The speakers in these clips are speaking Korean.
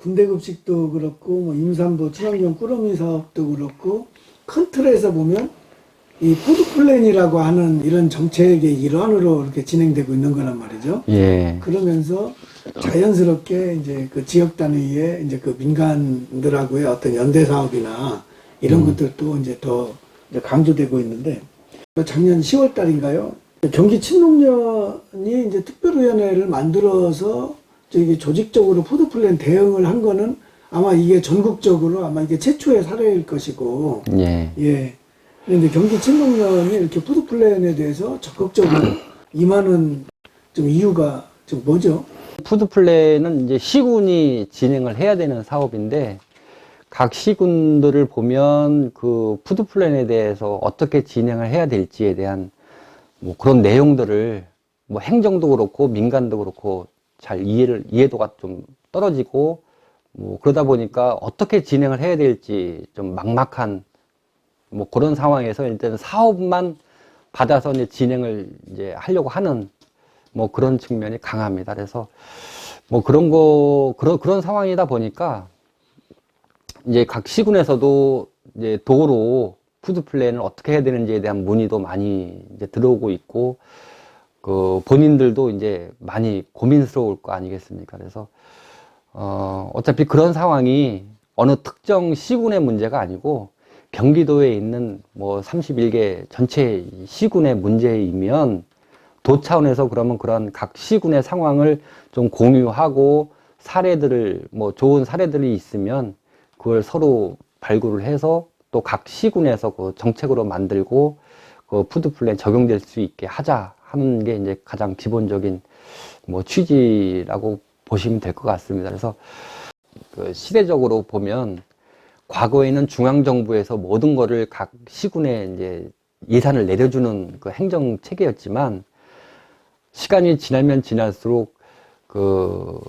군대급식도 그렇고 뭐 임산부 친환경 꾸러미 사업도 그렇고 큰 틀에서 보면 이 푸드 플랜이라고 하는 이런 정책의 일환으로 이렇게 진행되고 있는 거란 말이죠. 예. 그러면서 자연스럽게 이제 그 지역 단위의 이제 그 민간들하고의 어떤 연대 사업이나 이런 것들도 이제 더 이제 강조되고 있는데, 작년 10월 달인가요? 경기 친농련이 이제 특별위원회를 만들어서 저기 조직적으로 푸드 플랜 대응을 한 거는 아마 이게 전국적으로 아마 이게 최초의 사례일 것이고, 예. 예. 그런데 경기 친농련이 이렇게 푸드 플랜에 대해서 적극적으로 임하는 좀 이유가 좀 뭐죠? 푸드 플랜은 이제 시군이 진행을 해야 되는 사업인데, 각 시군들을 보면 그 푸드 플랜에 대해서 어떻게 진행을 해야 될지에 대한 뭐 그런 내용들을 뭐 행정도 그렇고 민간도 그렇고 잘 이해도가 좀 떨어지고, 뭐 그러다 보니까 어떻게 진행을 해야 될지 좀 막막한 뭐 그런 상황에서 일단 사업만 받아서 이제 진행을 이제 하려고 하는 뭐 그런 측면이 강합니다. 그래서 뭐 그런 상황이다 보니까 이제 각 시군에서도 이제 도로 푸드 플랜을 어떻게 해야 되는지에 대한 문의도 많이 이제 들어오고 있고, 그 본인들도 이제 많이 고민스러울 거 아니겠습니까? 그래서 어차피 그런 상황이 어느 특정 시군의 문제가 아니고 경기도에 있는 뭐 31개 전체 시군의 문제이면 도 차원에서 그러면 그런 각 시군의 상황을 좀 공유하고 사례들을 뭐 좋은 사례들이 있으면 그걸 서로 발굴을 해서 또 각 시군에서 그 정책으로 만들고 그 푸드 플랜 적용될 수 있게 하자 하는 게 이제 가장 기본적인 뭐 취지라고 보시면 될 것 같습니다. 그래서 그 시대적으로 보면 과거에는 중앙정부에서 모든 거를 각 시군에 이제 예산을 내려주는 그 행정 체계였지만, 시간이 지나면 지날수록 그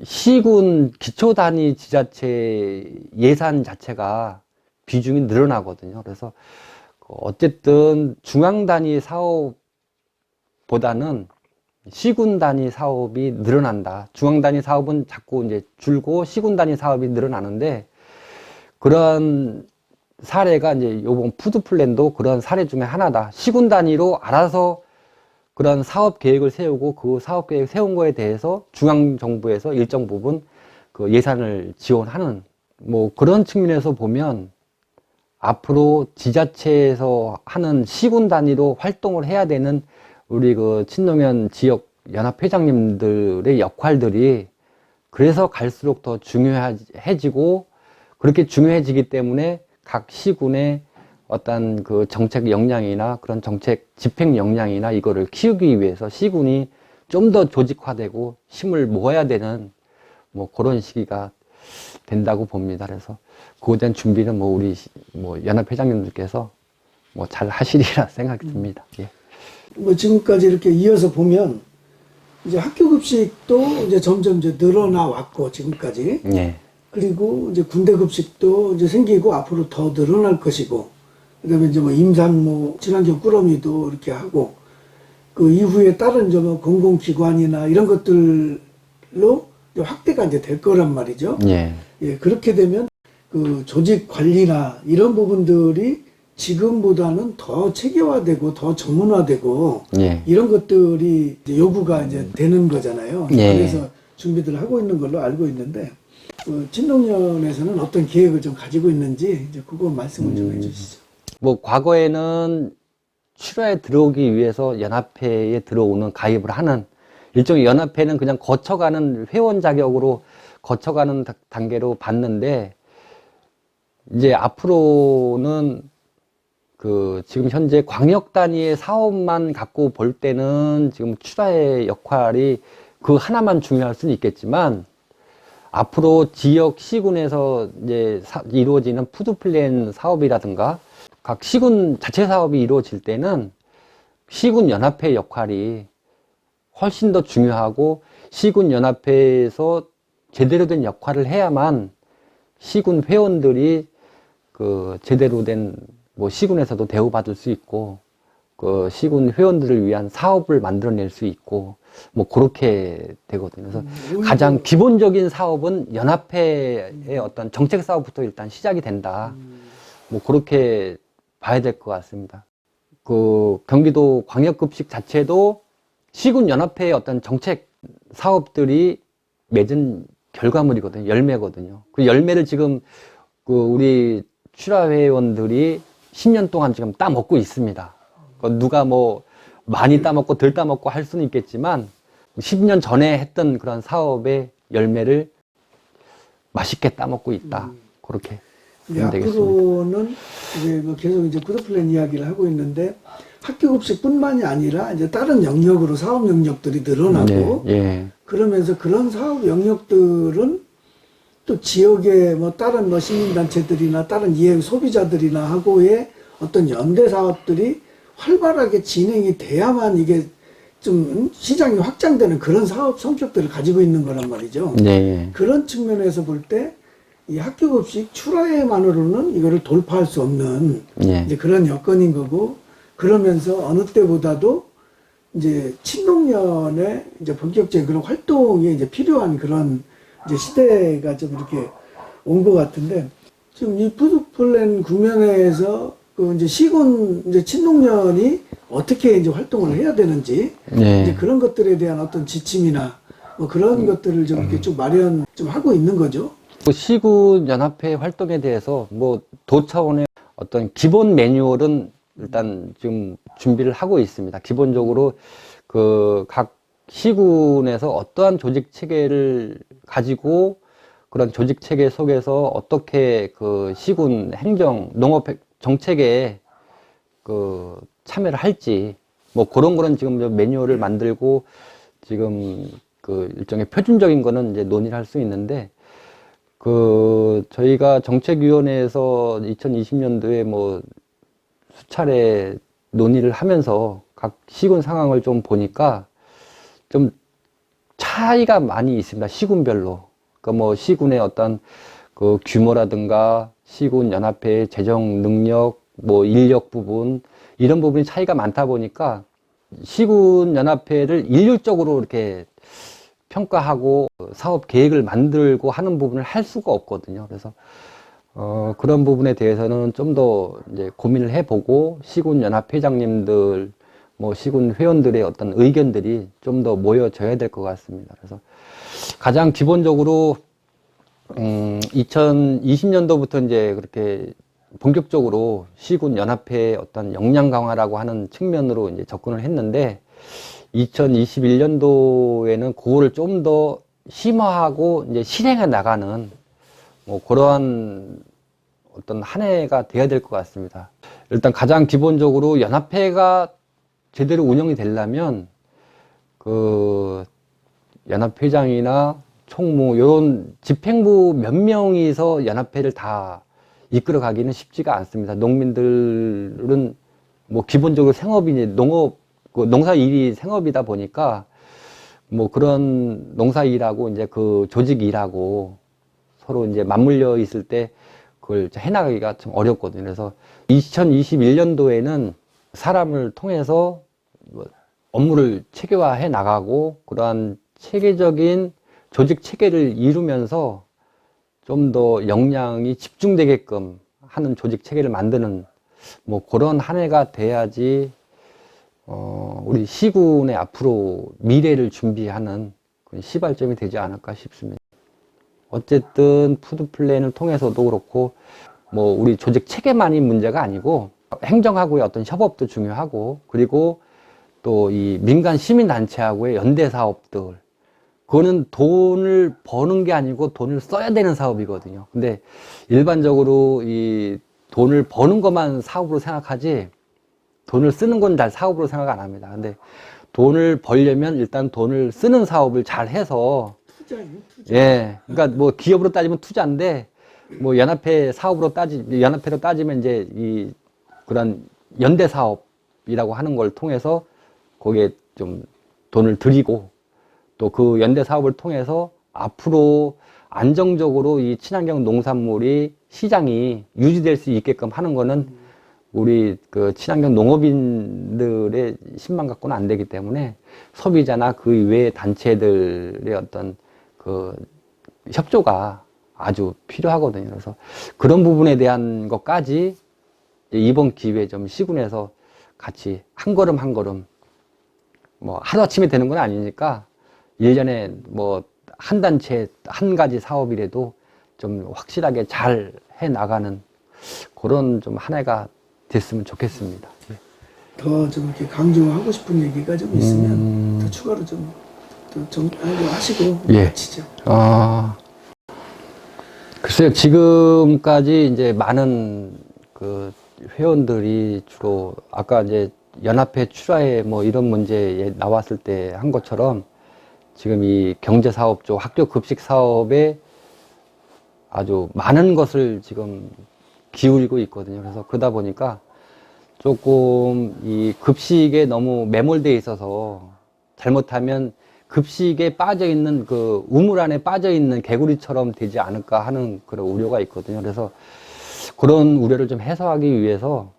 시군 기초 단위 지자체 예산 자체가 비중이 늘어나거든요. 그래서 어쨌든 중앙 단위 사업보다는 시군 단위 사업이 늘어난다. 중앙 단위 사업은 자꾸 이제 줄고 시군 단위 사업이 늘어나는데, 그런 사례가 이제 요번 푸드 플랜도 그런 사례 중에 하나다. 시군 단위로 알아서 그런 사업 계획을 세우고 그 사업 계획 세운 거에 대해서 중앙 정부에서 일정 부분 그 예산을 지원하는 뭐 그런 측면에서 보면 앞으로 지자체에서 하는 시군 단위로 활동을 해야 되는 우리 그 친노년 지역 연합회장님들의 역할들이 그래서 갈수록 더 중요해지고, 그렇게 중요해지기 때문에 각 시군의 어떤 그 정책 역량이나 그런 정책 집행 역량이나 이거를 키우기 위해서 시군이 좀 더 조직화되고 힘을 모아야 되는 뭐 그런 시기가 된다고 봅니다. 그래서 그에 대한 준비는 뭐 우리 뭐 연합회장님들께서 뭐 잘 하시리라 생각이 듭니다. 예. 뭐 지금까지 이렇게 이어서 보면 이제 학교 급식도 이제 점점 이제 늘어나 왔고 지금까지, 예. 그리고 이제 군대 급식도 이제 생기고 앞으로 더 늘어날 것이고, 그다음에 이제 뭐 임산부 친환경 꾸러미도 이렇게 하고, 그 이후에 다른 이제 뭐 공공기관이나 이런 것들로 이제 확대가 이제 될 거란 말이죠. 예. 예, 그렇게 되면 그 조직 관리나 이런 부분들이 지금보다는 더 체계화되고 더 전문화되고, 예. 이런 것들이 이제 요구가 이제 되는 거잖아요. 예. 그래서 준비를 하고 있는 걸로 알고 있는데, 친농련에서는 어떤 계획을 좀 가지고 있는지 이제 그거 말씀을 좀 해주시죠. 뭐 과거에는 출하에 들어오기 위해서 연합회에 들어오는 가입을 하는 일종의 연합회는 그냥 거쳐가는 회원 자격으로 거쳐가는 단계로 봤는데, 이제 앞으로는 그 지금 현재 광역 단위의 사업만 갖고 볼 때는 지금 출하의 역할이 그 하나만 중요할 수는 있겠지만, 앞으로 지역 시군에서 이제 이루어지는 푸드 플랜 사업이라든가 각 시군 자체 사업이 이루어질 때는 시군 연합회 역할이 훨씬 더 중요하고, 시군 연합회에서 제대로 된 역할을 해야만 시군 회원들이 그 제대로 된 뭐 시군에서도 대우받을 수 있고, 그 시군 회원들을 위한 사업을 만들어낼 수 있고 뭐 그렇게 되거든요. 그래서 가장 기본적인 사업은 연합회의 어떤 정책 사업부터 일단 시작이 된다. 뭐 그렇게 봐야 될 것 같습니다. 그 경기도 광역급식 자체도 시군 연합회의 어떤 정책 사업들이 맺은 결과물이거든요. 열매거든요. 그 열매를 지금 그 우리 출하회원들이 10년 동안 지금 따먹고 있습니다. 누가 뭐 많이 따먹고 덜 따먹고 할 수는 있겠지만 10년 전에 했던 그런 사업의 열매를 맛있게 따먹고 있다. 그렇게 보면 되겠습니다. 앞으로는 이제 뭐 계속 이제 푸드플랜 이야기를 하고 있는데 학교급식뿐만이 아니라 이제 다른 영역으로 사업 영역들이 늘어나고 네, 예. 그러면서 그런 사업 영역들은 또 지역의 뭐 다른 뭐 시민단체들이나 다른 이해 소비자들이나 하고의 어떤 연대 사업들이 활발하게 진행이 돼야만 이게 좀 시장이 확장되는 그런 사업 성격들을 가지고 있는 거란 말이죠. 네. 그런 측면에서 볼 때 이 학교급식 출하회만으로는 이거를 돌파할 수 없는 예. 이제 그런 여건인 거고, 그러면서 어느 때보다도 이제 친농년의 이제 본격적인 그런 활동이 이제 필요한 그런 이제 시대가 좀 이렇게 온 것 같은데, 지금 이 푸드플랜 국면에서 그 이제 시군 이제 친농년이 어떻게 이제 활동을 해야 되는지 네. 이제 그런 것들에 대한 어떤 지침이나 뭐 그런 것들을 좀 이렇게 좀 마련 좀 하고 있는 거죠. 시군 연합회 활동에 대해서 뭐 도 차원의 어떤 기본 매뉴얼은 일단 지금 준비를 하고 있습니다. 기본적으로 그 각 시군에서 어떠한 조직 체계를 가지고 그런 조직 체계 속에서 어떻게 그 시군 행정 농업 정책에 그 참여를 할지 뭐 그런 거는 지금 매뉴얼을 만들고 지금 그 일종의 표준적인 거는 이제 논의를 할 수 있는데, 그 저희가 정책위원회에서 2020년도에 뭐 수차례 논의를 하면서 각 시군 상황을 좀 보니까 좀 차이가 많이 있습니다. 시군별로. 그러니까 뭐 시군의 어떤 그 규모라든가 시군 연합회의 재정 능력, 뭐 인력 부분, 이런 부분이 차이가 많다 보니까 시군 연합회를 일률적으로 이렇게 평가하고 사업 계획을 만들고 하는 부분을 할 수가 없거든요. 그래서 그런 부분에 대해서는 좀 더 이제 고민을 해보고 시군 연합회장님들, 뭐 시군 회원들의 어떤 의견들이 좀 더 모여져야 될 것 같습니다. 그래서 가장 기본적으로 2020년도부터 이제 그렇게 본격적으로 시군 연합회의 어떤 역량 강화라고 하는 측면으로 이제 접근을 했는데, 2021년도에는 그거를 좀 더 심화하고 이제 실행해 나가는 뭐 그러한 어떤 한 해가 돼야 될 것 같습니다. 일단 가장 기본적으로 연합회가 제대로 운영이 되려면 그 연합회장이나 총무 이런 집행부 몇 명이서 연합회를 다 이끌어 가기는 쉽지가 않습니다. 농민들은 뭐 기본적으로 생업이 농업 그 농사 일이 생업이다 보니까 뭐 그런 농사 일하고 이제 그 조직 일하고 서로 이제 맞물려 있을 때 그걸 해나가기가 좀 어렵거든요. 그래서 2021년도에는 사람을 통해서 업무를 체계화해 나가고 그러한 체계적인 조직 체계를 이루면서 좀 더 역량이 집중되게끔 하는 조직 체계를 만드는 뭐 그런 한 해가 돼야지 우리 시군의 앞으로 미래를 준비하는 그런 시발점이 되지 않을까 싶습니다. 어쨌든 푸드플랜을 통해서도 그렇고 뭐 우리 조직 체계만이 문제가 아니고 행정하고의 어떤 협업도 중요하고, 그리고 또 이 민간 시민단체하고의 연대 사업들, 그거는 돈을 버는 게 아니고 돈을 써야 되는 사업이거든요. 근데 일반적으로 이 돈을 버는 것만 사업으로 생각하지 돈을 쓰는 건 잘 사업으로 생각 안 합니다. 근데 돈을 벌려면 일단 돈을 쓰는 사업을 잘 해서, 투자예요, 투자. 예, 그러니까 뭐 기업으로 따지면 투자인데 뭐 연합회 사업으로 연합회로 따지면 이제 이 그런 연대 사업이라고 하는 걸 통해서 거기에 좀 돈을 들이고, 또 그 연대 사업을 통해서 앞으로 안정적으로 이 친환경 농산물이 시장이 유지될 수 있게끔 하는 거는 우리 그 친환경 농업인들의 힘만 갖고는 안 되기 때문에 소비자나 그 외의 단체들의 어떤 그 협조가 아주 필요하거든요. 그래서 그런 부분에 대한 것까지 이번 기회에 좀 시군에서 같이 한 걸음 한 걸음, 뭐 하루아침에 되는 건 아니니까 1년에 뭐 한 단체 한 가지 사업이라도 좀 확실하게 잘 해 나가는 그런 좀 한 해가 됐으면 좋겠습니다. 더 좀 이렇게 강조하고 싶은 얘기가 좀 있으면 더 추가로 좀 하시고 예. 마치죠. 글쎄요, 지금까지 이제 많은 그 회원들이 주로 아까 이제 연합회 출하회 뭐 이런 문제에 나왔을 때 한 것처럼 지금 이 경제사업 쪽 학교 급식 사업에 아주 많은 것을 지금 기울이고 있거든요. 그래서 그러다 보니까 조금 이 급식에 너무 매몰되어 있어서 잘못하면 급식에 빠져 있는 그 우물 안에 빠져 있는 개구리처럼 되지 않을까 하는 그런 우려가 있거든요. 그래서 그런 우려를 좀 해소하기 위해서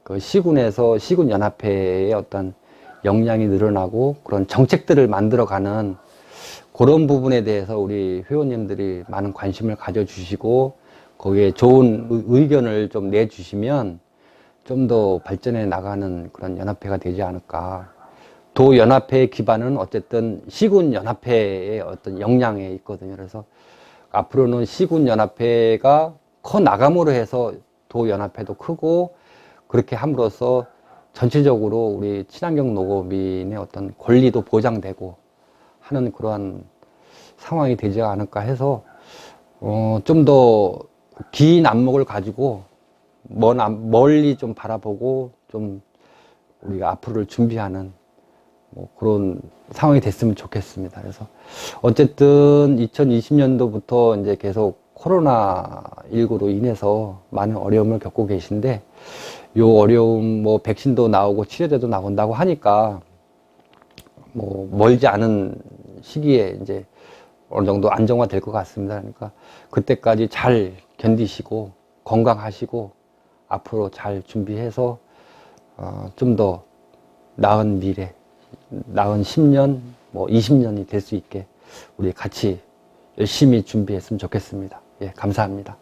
그 시군에서 시군연합회의 어떤 역량이 늘어나고 그런 정책들을 만들어가는 그런 부분에 대해서 우리 회원님들이 많은 관심을 가져주시고 거기에 좋은 의견을 좀 내주시면 좀 더 발전해 나가는 그런 연합회가 되지 않을까. 도연합회의 기반은 어쨌든 시군연합회의 어떤 역량에 있거든요. 그래서 앞으로는 시군연합회가 커 나감으로 해서 도연합회도 크고 그렇게 함으로써 전체적으로 우리 친환경 농업인의 어떤 권리도 보장되고 하는 그러한 상황이 되지 않을까 해서 좀 더 긴 안목을 가지고 멀리 좀 바라보고 좀 우리가 앞으로를 준비하는 뭐 그런 상황이 됐으면 좋겠습니다. 그래서 어쨌든 2020년도부터 이제 계속 코로나19로 인해서 많은 어려움을 겪고 계신데 요 어려움 뭐 백신도 나오고 치료제도 나온다고 하니까 뭐 멀지 않은 시기에 이제 어느 정도 안정화 될 것 같습니다. 그러니까 그때까지 잘 견디시고 건강하시고 앞으로 잘 준비해서 좀 더 나은 미래, 나은 10년, 뭐 20년이 될 수 있게 우리 같이 열심히 준비했으면 좋겠습니다. 예, 감사합니다.